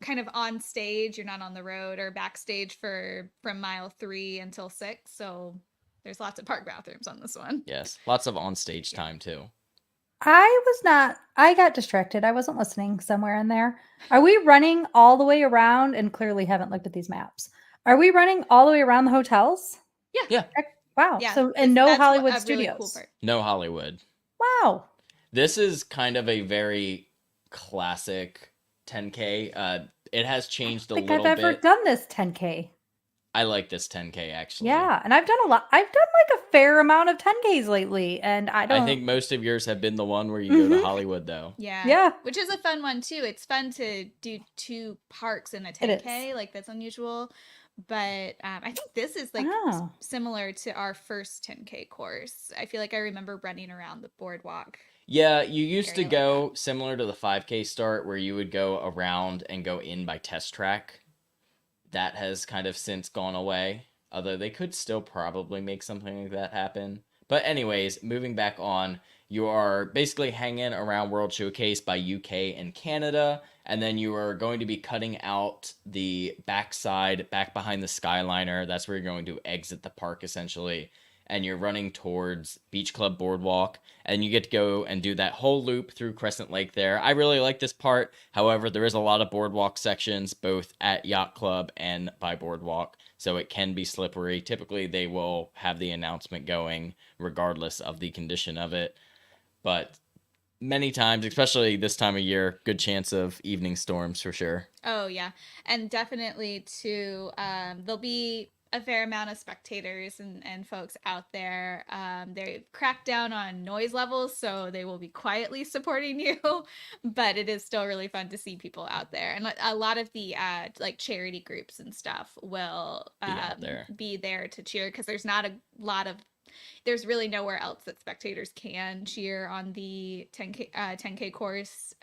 kind of on stage. You're not on the road or backstage from mile 3 until 6. So there's lots of park bathrooms on this one. Yes, lots of on-stage time too. I got distracted. I wasn't listening somewhere in there. Are we running all the way around? And clearly haven't looked at these maps. Are we running all the way around the hotels? Yeah. Wow. Yeah, So, and no that's Hollywood a really Studios. cool part. No Hollywood. Wow. This is kind of a very classic 10K. It has changed a I don't little think I've ever bit. done this 10K. I like this 10K actually. Yeah, and I've done a lot. I've done like a fair amount of 10Ks lately, and I think most of yours have been the one where you go to Hollywood though. Yeah, which is a fun one too. It's fun to do 2 parks in a 10K, like that's unusual. But I think this is like similar to our first 10K course. I feel like I remember running around the boardwalk. Yeah, you used to go similar to the 5K start where you would go around and go in by test track. That has kind of since gone away, although they could still probably make something like that happen. But anyways, moving back on, you are basically hanging around World Showcase by UK and Canada, and then you are going to be cutting out the backside, back behind the Skyliner. That's where you're going to exit the park, essentially. And you're running towards Beach Club Boardwalk, and you get to go and do that whole loop through Crescent Lake there. I really like this part. However, there is a lot of boardwalk sections, both at Yacht Club and by Boardwalk, so it can be slippery. Typically, they will have the announcement going regardless of the condition of it. But many times, especially this time of year, good chance of evening storms for sure. Oh, yeah. And definitely, too, there'll be a fair amount of spectators and folks out there. They crack down on noise levels, so they will be quietly supporting you, but it is still really fun to see people out there. And a lot of the like charity groups and stuff will be there to cheer, because there's not a lot of there's really nowhere else that spectators can cheer on the 10K course,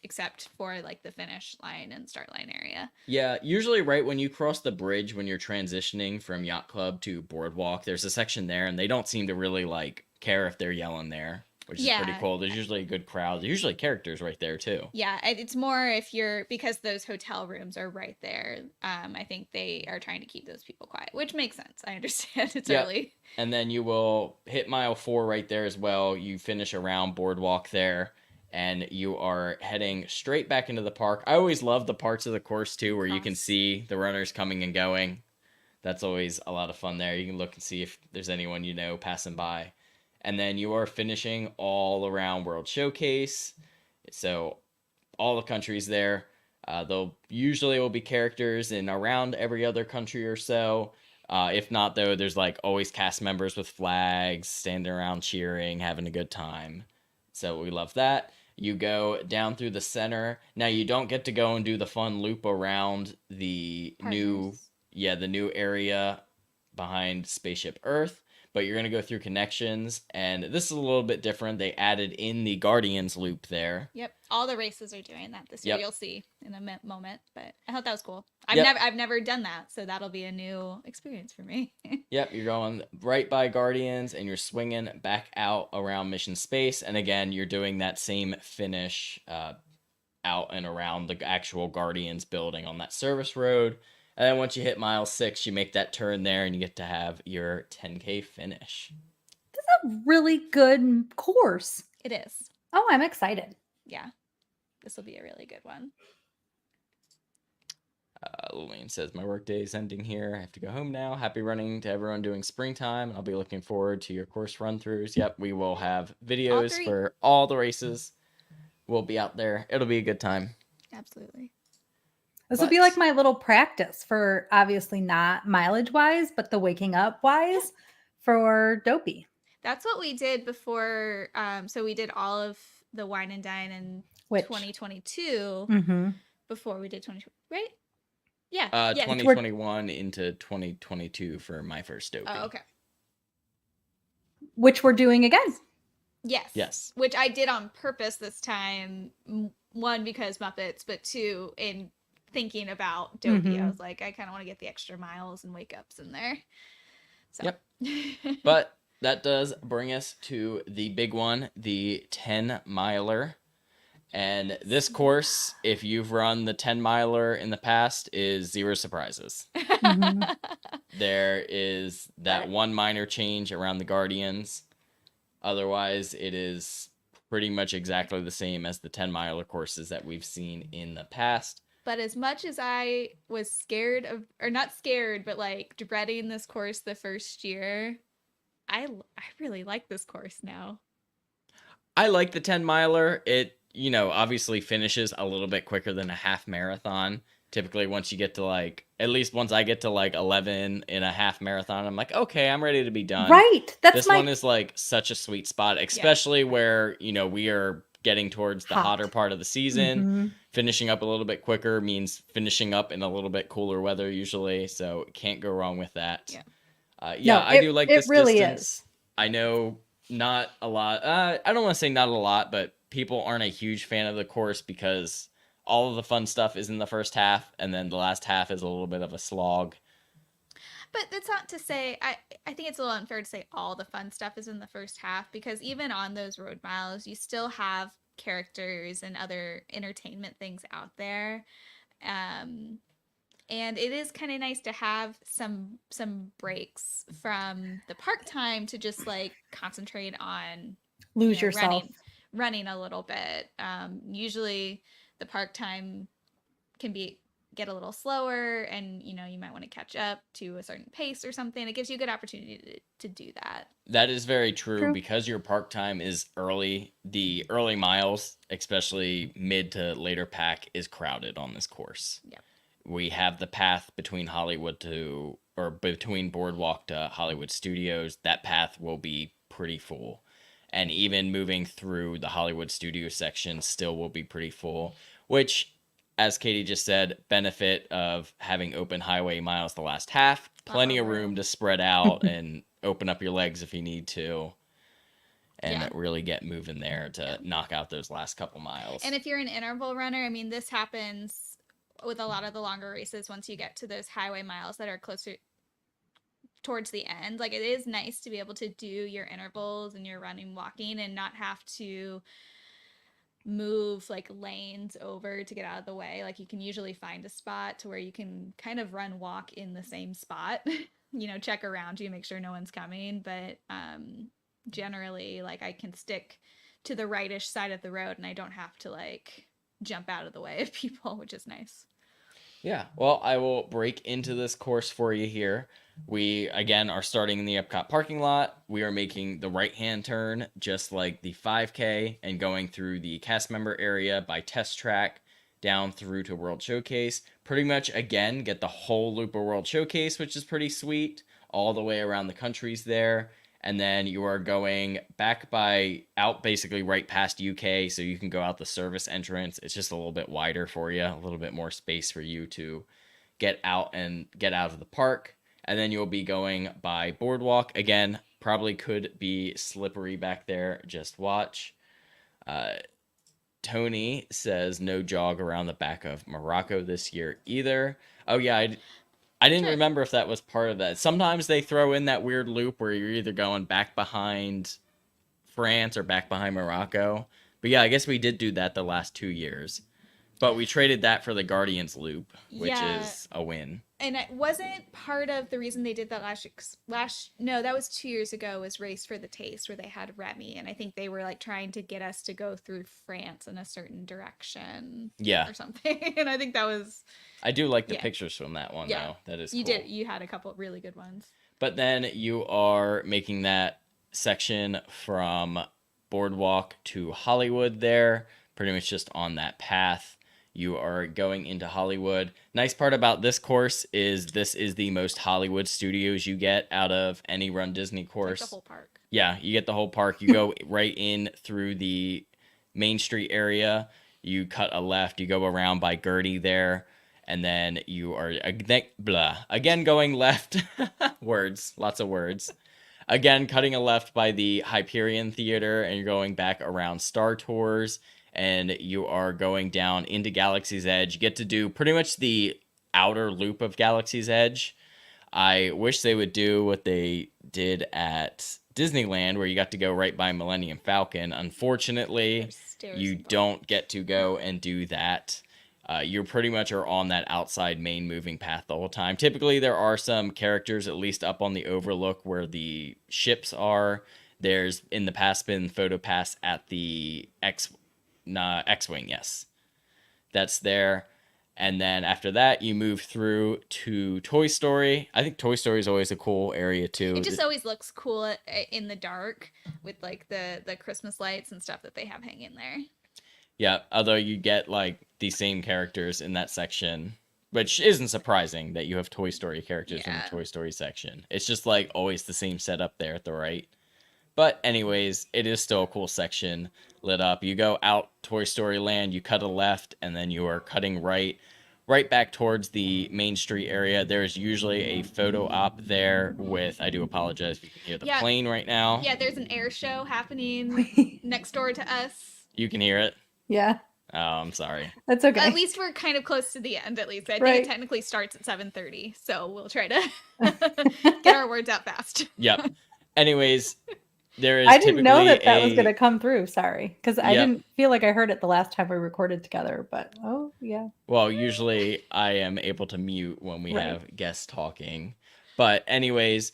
except for like the finish line and start line area. Yeah, usually right when you cross the bridge, when you're transitioning from Yacht Club to Boardwalk, there's a section there, and they don't seem to really like care if they're yelling there, which is pretty cool. There's usually a good crowd. There's usually characters right there too. Yeah, it's more if you're, because those hotel rooms are right there. I think they are trying to keep those people quiet, which makes sense. I understand it's early. And then you will hit mile 4 right there as well. You finish around Boardwalk there. and you are heading straight back into the park. I always love the parts of the course too where you can Cross. see the runners coming and going. That's always a lot of fun there. You can look and see if there's anyone you know passing by. And then you are finishing all around World Showcase. So all the countries there. They'll usually will be characters in around every other country or so. If not, though, there's like always cast members with flags, standing around cheering, having a good time. So we love that. You go down through the center. Now you don't get to go and do the fun loop around the new, Partners. the new area behind Spaceship Earth, but you're gonna go through connections, and this is a little bit different. They added in the Guardians loop there. Yep, all the races are doing that this year. Yep. You'll see in a moment, but I thought that was cool. I've Yep. never done that, so that'll be a new experience for me. Yep, you're going right by Guardians and you're swinging back out around Mission Space. And again, you're doing that same finish out and around the actual Guardians building on that service road. And then once you hit mile 6, you make that turn there and you get to have your 10K finish. This is a really good course. It is. Oh, I'm excited. Yeah, this will be a really good one. Lillian says, my workday is ending here. I have to go home now. Happy running to everyone doing springtime. I'll be looking forward to your course run-throughs. Yep, we will have videos for all the races. We'll be out there. It'll be a good time. Absolutely. This will be like my little practice for obviously not mileage-wise, but the waking up wise for Dopey. That's what we did before. So we did all of the Wine and Dine in 2022 before we did 2020, right? Yeah. 2021 into 2022 for my first Dopey. Oh, okay. Which we're doing again. Yes. Which I did on purpose this time. One, because Muppets, but two, in thinking about Dopey. I was like, I kind of want to get the extra miles and wake ups in there. So. Yep. But that does bring us to the big one, the 10 miler. And this course, if you've run the 10 miler in the past, is zero surprises. There is that one minor change around the Guardians. Otherwise, it is pretty much exactly the same as the 10 miler courses that we've seen in the past. But as much as I was scared of, or not scared, but like dreading this course the first year, I really like this course now. I like the 10 miler. It, obviously finishes a little bit quicker than a half marathon. Typically, once you get to at least once I get to 11 in a half marathon, I'm like, okay, I'm ready to be done. Right. This one is such a sweet spot, especially where, we are getting towards the hotter part of the season. Finishing up a little bit quicker means finishing up in a little bit cooler weather usually. So can't go wrong with that. I do like this really distance. Is. I know not a lot. I don't want to say not a lot, but people aren't a huge fan of the course because all of the fun stuff is in the first half, and then the last half is a little bit of a slog. But that's not to say, I think it's a little unfair to say all the fun stuff is in the first half, because even on those road miles, you still have characters and other entertainment things out there. And it is kind of nice to have some breaks from the park time to just concentrate on lose yourself. Running a little bit. Usually the park time can get a little slower, and you might want to catch up to a certain pace or something. It gives you a good opportunity to do that. That is very true. Because your park time is early. The early miles, especially mid to later pack, is crowded on this course. Yep. We have the path between between Boardwalk to Hollywood Studios. That path will be pretty full. And even moving through the Hollywood Studio section still will be pretty full, which, as Katie just said, benefit of having open highway miles the last half. Plenty of room to spread out and open up your legs if you need to. And really get moving there to knock out those last couple miles. And if you're an interval runner, I mean, this happens with a lot of the longer races once you get to those highway miles that are closer towards the end. It is nice to be able to do your intervals and your running, walking, and not have to move lanes over to get out of the way. You can usually find a spot to where you can kind of walk in the same spot, check around you, make sure no one's coming. But generally, I can stick to the rightish side of the road, and I don't have to like jump out of the way of people, which is nice. Yeah, well, I will break into this course for you here. We, again, are starting in the Epcot parking lot. We are making the right-hand turn, just like the 5K, and going through the cast member area by Test Track, down through to World Showcase. Pretty much, again, get the whole loop of World Showcase, which is pretty sweet, all the way around the countries there. And then you are going back out basically right past UK, so you can go out the service entrance. It's just a little bit wider for you, a little bit more space for you to get out of the park. And then you'll be going by Boardwalk. Again, probably could be slippery back there. Just watch. Tony says no jog around the back of Morocco this year either. Oh yeah, I didn't remember if that was part of that. Sometimes they throw in that weird loop where you're either going back behind France or back behind Morocco. But yeah, I guess we did do that the last 2 years. But we traded that for the Guardians loop, which is a win. And it wasn't part of the reason they did that no, that was 2 years ago, was Race for the Taste, where they had Remy, and I think they were like trying to get us to go through France in a certain direction. Yeah. Or something. And I think that was... I do like the pictures from that one, though. That is cool. You had a couple of really good ones. But then you are making that section from Boardwalk to Hollywood there, pretty much just on that path. You are going into Hollywood. Nice part about this course is this is the most Hollywood studios you get out of any Run Disney course. Like the whole park. Yeah, you get the whole park. You go right in through the Main Street area. You cut a left. You go around by Gertie there. And then you are again going left. Words. Lots of words. Again, cutting a left by the Hyperion Theater. And you're going back around Star Tours. And you are going down into Galaxy's Edge. You get to do pretty much the outer loop of Galaxy's Edge. I wish they would do what they did at Disneyland, where you got to go right by Millennium Falcon. Unfortunately, you don't get to go and do that. You pretty much are on that outside main moving path the whole time. Typically, there are some characters, at least up on the overlook where the ships are. There's, in the past, been photo pass at the X-Wing, yes. That's there. And then after that, you move through to Toy Story. I think Toy Story is always a cool area, too. It just always looks cool in the dark with, like, the Christmas lights and stuff that they have hanging there. Yeah, although you get, like, the same characters in that section, which isn't surprising that you have Toy Story characters in the Toy Story section. It's just, like, always the same setup there at the right. But anyways, it is still a cool section lit up. You go out Toy Story Land, you cut a left, and then you are cutting right back towards the Main Street area. There's usually a photo op there with, I do apologize if you can hear the plane right now. Yeah, there's an air show happening next door to us. You can hear it? Yeah. Oh, I'm sorry. That's okay. At least we're kind of close to the end, at least. I think it technically starts at 7:30, so we'll try to get our words out fast. Yep. Anyways, there is I didn't know that was going to come through, sorry. Because I didn't feel like I heard it the last time we recorded together, but yeah. Well, usually I am able to mute when we have guests talking. But anyways,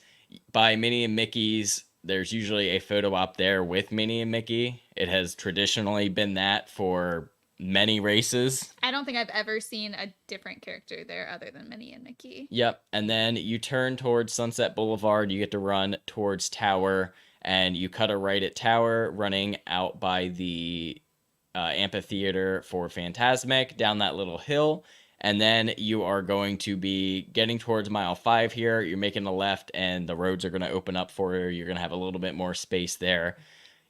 by Minnie and Mickey's, there's usually a photo op there with Minnie and Mickey. It has traditionally been that for many races. I don't think I've ever seen a different character there other than Minnie and Mickey. Yep. And then you turn towards Sunset Boulevard. You get to run towards Tower, and you cut a right at Tower, running out by the amphitheater for Fantasmic down that little hill. And then you are going to be getting towards mile 5 here. You're making a left, and the roads are going to open up for you. You're going to have a little bit more space there.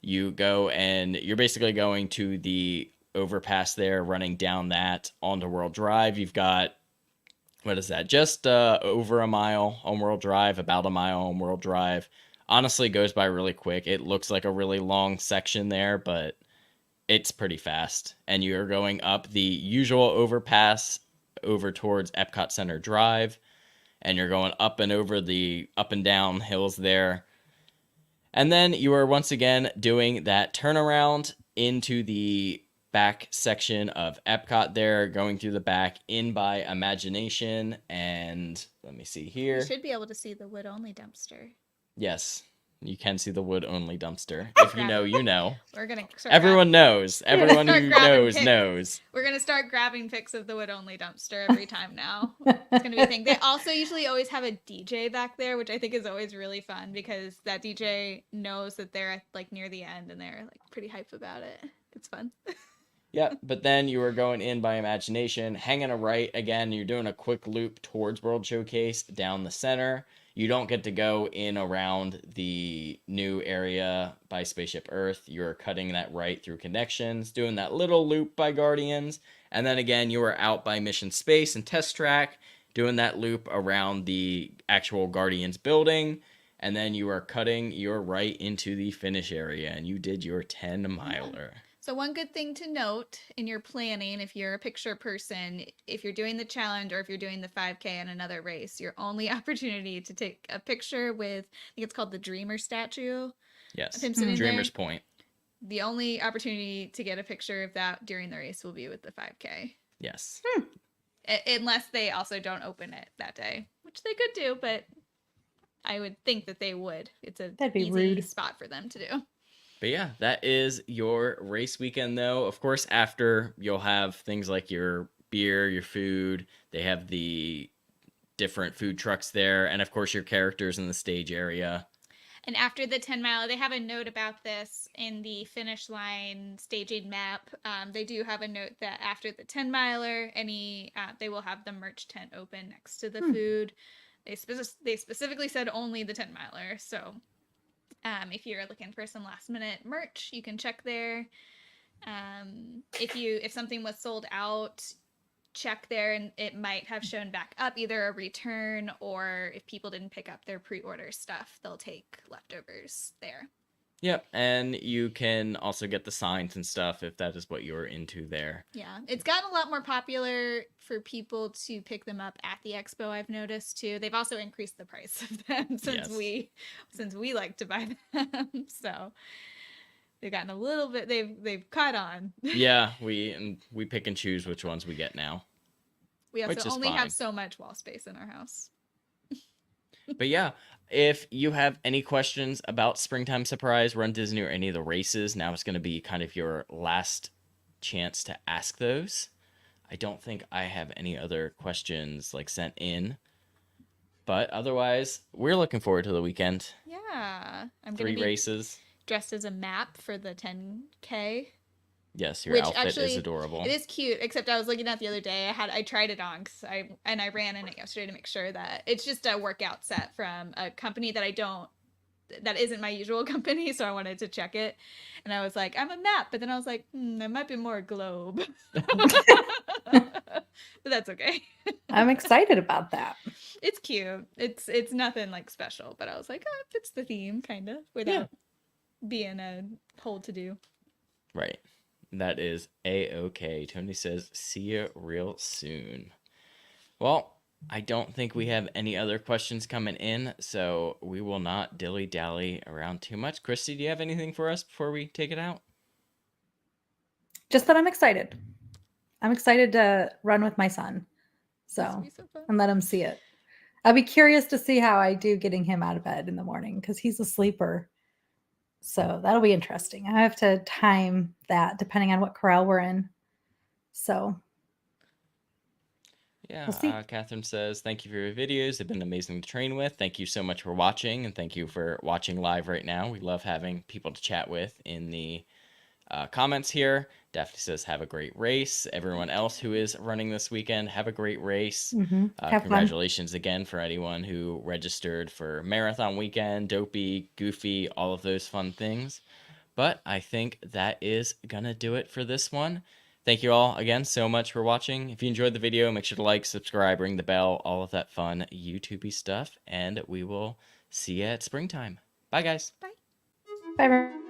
You go, and you're basically going to the overpass there, running down that onto World Drive. You've got, what is that? Just over a mile on World Drive, about a mile on World Drive. Honestly, goes by really quick. It looks like a really long section there, but it's pretty fast. And you're going up the usual overpass over towards Epcot Center Drive, and you're going up and over the up and down hills there. And then you are once again doing that turnaround into the back section of Epcot there, going through the back in by Imagination. And let me see here. You should be able to see the wood-only dumpster. Yes. You can see the wood only dumpster. If you know, you know. We're gonna start Everyone knows. Everyone Start who grabbing knows pics. knows. We're gonna start grabbing pics of the wood only dumpster every time now. It's gonna be a thing. They also usually always have a DJ back there, which I think is always really fun because that DJ knows that they're like near the end and they're like pretty hype about it. It's fun. Yeah, but then you are going in by imagination, hanging a right again. You're doing a quick loop towards World Showcase down the center. You don't get to go in around the new area by Spaceship Earth. You're cutting that right through Connections, doing that little loop by Guardians, and then again you are out by Mission Space and Test Track, doing that loop around the actual Guardians building, and then you are cutting your right into the finish area, and you did your 10-miler. So one good thing to note in your planning, if you're a picture person, if you're doing the challenge or if you're doing the 5K and another race, your only opportunity to take a picture with, I think it's called the Dreamer statue. Yes, Of him sitting Dreamer's there. Point. The only opportunity to get a picture of that during the race will be with the 5K. Yes. Unless they also don't open it that day, which they could do, but I would think that they would. It's a That'd be easy rude. spot for them to do. But yeah, that is your race weekend, though. Of course, after you'll have things like your beer, your food. They have the different food trucks there, and of course, your characters in the stage area. And after the 10-mile, they have a note about this in the finish line staging map. They do have a note that after the 10-miler, they will have the merch tent open next to the food. They specifically said only the 10-miler, so if you're looking for some last minute merch, you can check there. If something was sold out, check there and it might have shown back up, either a return or if people didn't pick up their pre-order stuff, they'll take leftovers there. Yep, and you can also get the signs and stuff if that is what you're into there. Yeah, it's gotten a lot more popular for people to pick them up at the expo, I've noticed too. They've also increased the price of them since we like to buy them. So they've gotten a little bit, they've caught on. Yeah, we pick and choose which ones we get now. We also only have so much wall space in our house. But yeah, if you have any questions about Springtime Surprise, Run Disney, or any of the races, now is going to be kind of your last chance to ask those. I don't think I have any other questions like sent in. But otherwise, we're looking forward to the weekend. Yeah. I'm 3 races. Dressed as a map for the 10K. Yes, your outfit is adorable. It is cute, except I was looking at the other day. I tried it on because I ran in it yesterday to make sure that it's just a workout set from a company that isn't my usual company, so I wanted to check it. And I was like, I'm a map, but then I was like, there might be more a globe. But that's okay. I'm excited about that. It's cute. It's nothing like special, but I was like, it fits the theme kind of without being a whole to do. Right. That is A-okay. Tony says, see you real soon. Well, I don't think we have any other questions coming in, so we will not dilly-dally around too much. Christy, do you have anything for us before we take it out? Just that I'm excited. I'm excited to run with my son. And let him see it. I'll be curious to see how I do getting him out of bed in the morning because he's a sleeper. So that'll be interesting. I have to time that depending on what corral we're in. So yeah, we'll see. Catherine says, thank you for your videos. They've been amazing to train with. Thank you so much for watching, and thank you for watching live right now. We love having people to chat with in the comments here. Daphne says, have a great race. Everyone else who is running this weekend, have a great race. Congratulations again for anyone who registered for Marathon Weekend, Dopey, Goofy, all of those fun things. But I think that is going to do it for this one. Thank you all again so much for watching. If you enjoyed the video, make sure to like, subscribe, ring the bell, all of that fun YouTube-y stuff. And we will see you at springtime. Bye, guys. Bye. Bye, everyone.